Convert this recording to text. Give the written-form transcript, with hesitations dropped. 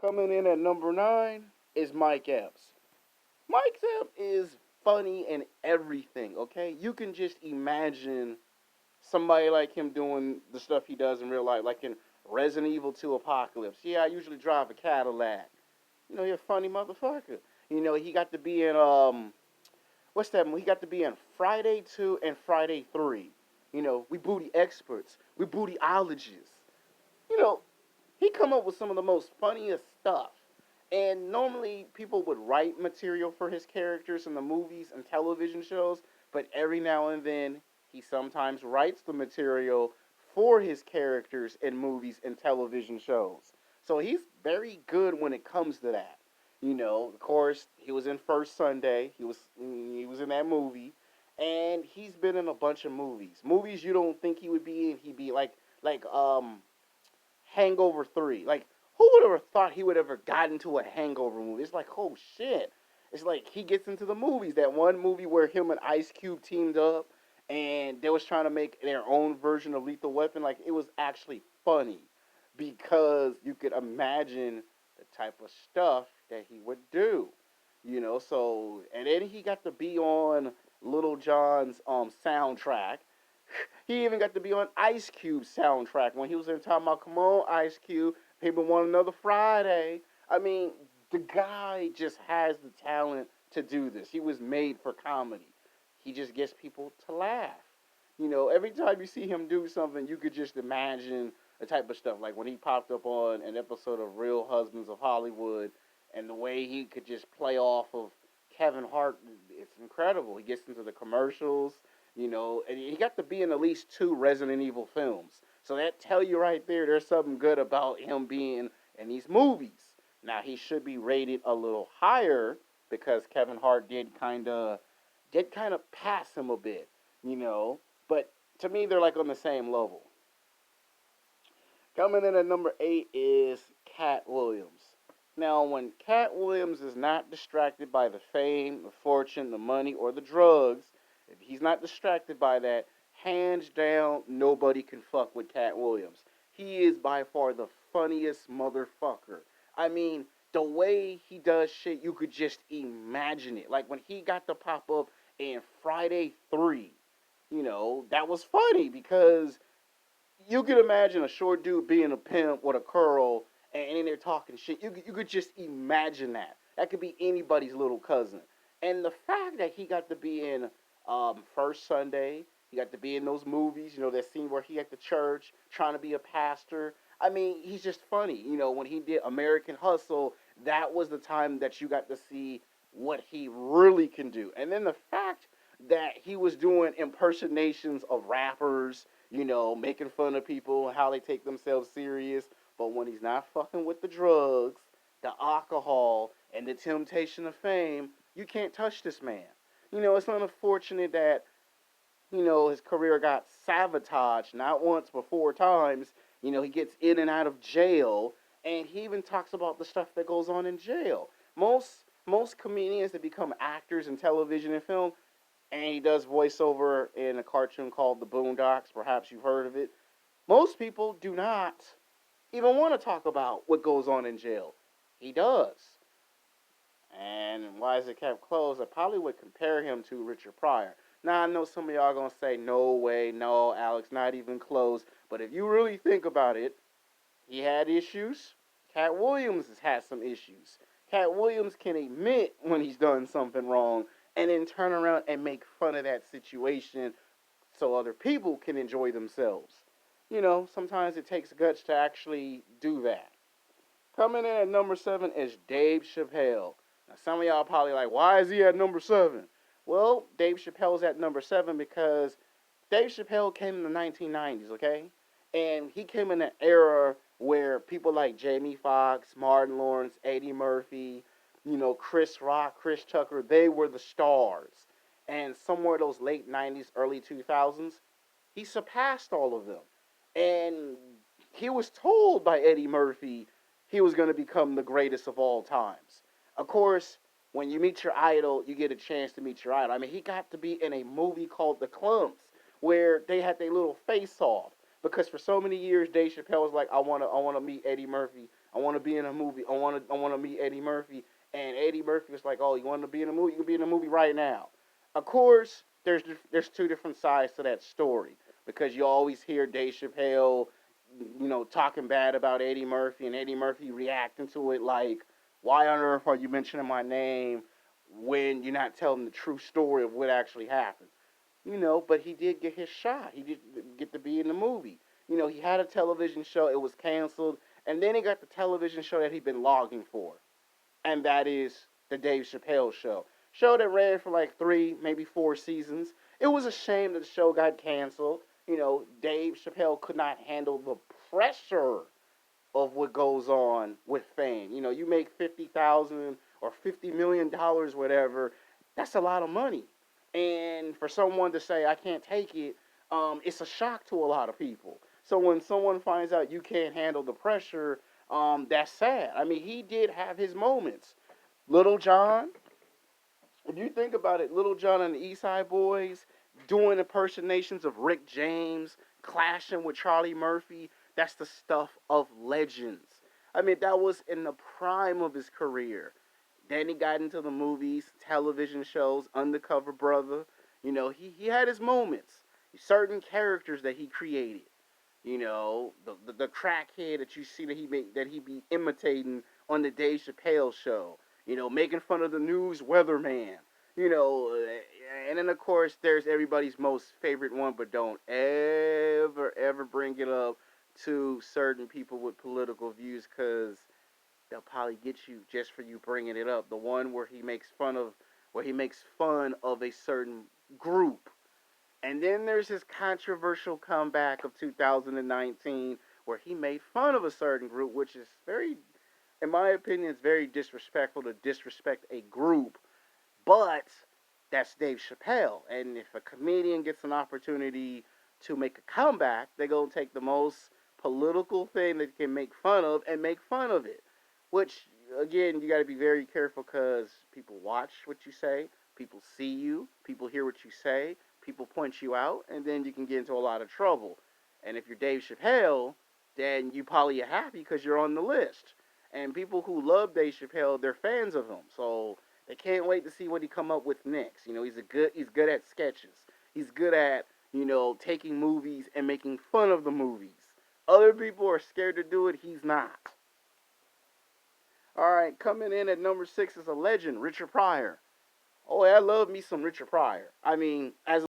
Coming in at number 9 is Mike Epps. Mike Epps is funny in everything, okay? You can just imagine somebody like him doing the stuff he does in real life, like in Resident Evil 2 Apocalypse. Yeah, I usually drive a Cadillac. He's a funny motherfucker. He got to be in what's that? He got to be in Friday 2 and Friday 3. We booty experts. We bootyologists. You know, he come up with some of the most funniest stuff. And normally people would write material for his characters in the movies and television shows, but every now and then he sometimes writes the material for his characters in movies and television shows. So he's very good when it comes to that. Of course, he was in First Sunday. He was in that movie, and he's been in a bunch of movies. Movies you don't think he would be in. He'd be like Hangover 3. Like, who would ever thought he would ever got into a Hangover movie? It's like, oh shit. It's like he gets into the movies. That one movie where him and Ice Cube teamed up and they was trying to make their own version of Lethal Weapon. Like, it was actually funny because you could imagine the type of stuff that he would do. So and then he got to be on Little John's soundtrack. He even got to be on Ice Cube's soundtrack when he was in talking about "Come on, Ice Cube, people want another Friday." I mean, the guy just has the talent to do this. He was made for comedy. He just gets people to laugh. Every time you see him do something, you could just imagine the type of stuff. Like when he popped up on an episode of Real Husbands of Hollywood, and the way he could just play off of Kevin Hart, it's incredible. He gets into the commercials, and he got to be in at least 2 Resident Evil films. So that tell you right there's something good about him being in these movies. Now he should be rated a little higher because Kevin Hart did kind of pass him a bit, you know. But to me, they're like on the same level. Coming in at number 8 is Cat Williams. Now, when Cat Williams is not distracted by the fame, the fortune, the money, or the drugs, if he's not distracted by that, hands down, nobody can fuck with Cat Williams. He is by far the funniest motherfucker. I mean, the way he does shit, you could just imagine it. Like when he got to pop up in Friday 3, that was funny because you could imagine a short dude being a pimp with a curl and in there talking shit. You could just imagine that. That could be anybody's little cousin. And the fact that he got to be in First Sunday, he got to be in those movies, that scene where he at the church trying to be a pastor. I mean, he's just funny. When he did American Hustle, that was the time that you got to see what he really can do. And then the fact that he was doing impersonations of rappers, making fun of people, how they take themselves serious. But when he's not fucking with the drugs, the alcohol, and the temptation of fame, you can't touch this man. It's unfortunate that, his career got sabotaged not once but 4 times. He gets in and out of jail, and he even talks about the stuff that goes on in jail. Most comedians that become actors in television and film, and he does voiceover in a cartoon called The Boondocks. Perhaps you've heard of it. Most people do not even want to talk about what goes on in jail. He does. And why is it kept closed? I probably would compare him to Richard Pryor. Now, I know some of y'all going to say, no way, no, Alex, not even close. But if you really think about it, he had issues. Cat Williams has had some issues. Cat Williams can admit when he's done something wrong and then turn around and make fun of that situation so other people can enjoy themselves. Sometimes it takes guts to actually do that. Coming in at number 7 is Dave Chappelle. Now, some of y'all probably like, why is he at number 7? Well, Dave Chappelle's at number 7 because Dave Chappelle came in the 1990s, okay? And he came in an era where people like Jamie Foxx, Martin Lawrence, Eddie Murphy, Chris Rock, Chris Tucker, they were the stars. And somewhere those late 90s, early 2000s, he surpassed all of them. And he was told by Eddie Murphy he was going to become the greatest of all times. Of course, when you meet your idol, you get a chance to meet your idol. I mean, he got to be in a movie called The Clumps, where they had their little face off. Because for so many years, Dave Chappelle was like, I wanna meet Eddie Murphy. I want to be in a movie. I want to meet Eddie Murphy. And Eddie Murphy was like, oh, you want to be in a movie? You can be in a movie right now. Of course, there's two different sides to that story because you always hear Dave Chappelle, talking bad about Eddie Murphy and Eddie Murphy reacting to it like, why on earth are you mentioning my name when you're not telling the true story of what actually happened? But he did get his shot. He did get to be in the movie. He had a television show. It was canceled, and then he got the television show that he'd been logging for, and that is the Dave Chappelle Show. Show that ran for like 3, maybe 4 seasons. It was a shame that the show got canceled. Dave Chappelle could not handle the pressure of what goes on with fame. You make 50,000 or $50 million, whatever. That's a lot of money, and for someone to say I can't take it, it's a shock to a lot of people. So when someone finds out you can't handle the pressure, that's sad. I mean, he did have his moments. Little John, if you think about it, Little John and the East Side Boys doing impersonations of Rick James, clashing with Charlie Murphy, that's the stuff of legends. I mean, that was in the prime of his career. Then he got into the movies, television shows, Undercover Brother. He had his moments. Certain characters that he created. The crackhead that you see that he be imitating on the Dave Chappelle show. Making fun of the news weatherman. And then of course there's everybody's most favorite one, but don't ever bring it up to certain people with political views, because they'll probably get you just for you bringing it up. The one where he makes fun of a certain group. And then there's his controversial comeback of 2019 where he made fun of a certain group, which is very, in my opinion, it's very disrespectful to disrespect a group. But that's Dave Chappelle. And if a comedian gets an opportunity to make a comeback, they're going to take the most political thing that they can make fun of and make fun of it. Which, again, you got to be very careful because people watch what you say, people see you, people hear what you say, people point you out, and then you can get into a lot of trouble. And if you're Dave Chappelle, then you probably are happy because you're on the list. And people who love Dave Chappelle, they're fans of him. So they can't wait to see what he come up with next. He's good at sketches. He's good at, taking movies and making fun of the movies. Other people are scared to do it. He's not. All right, coming in at number 6 is a legend, Richard Pryor. Oh, I love me some Richard Pryor. I mean, as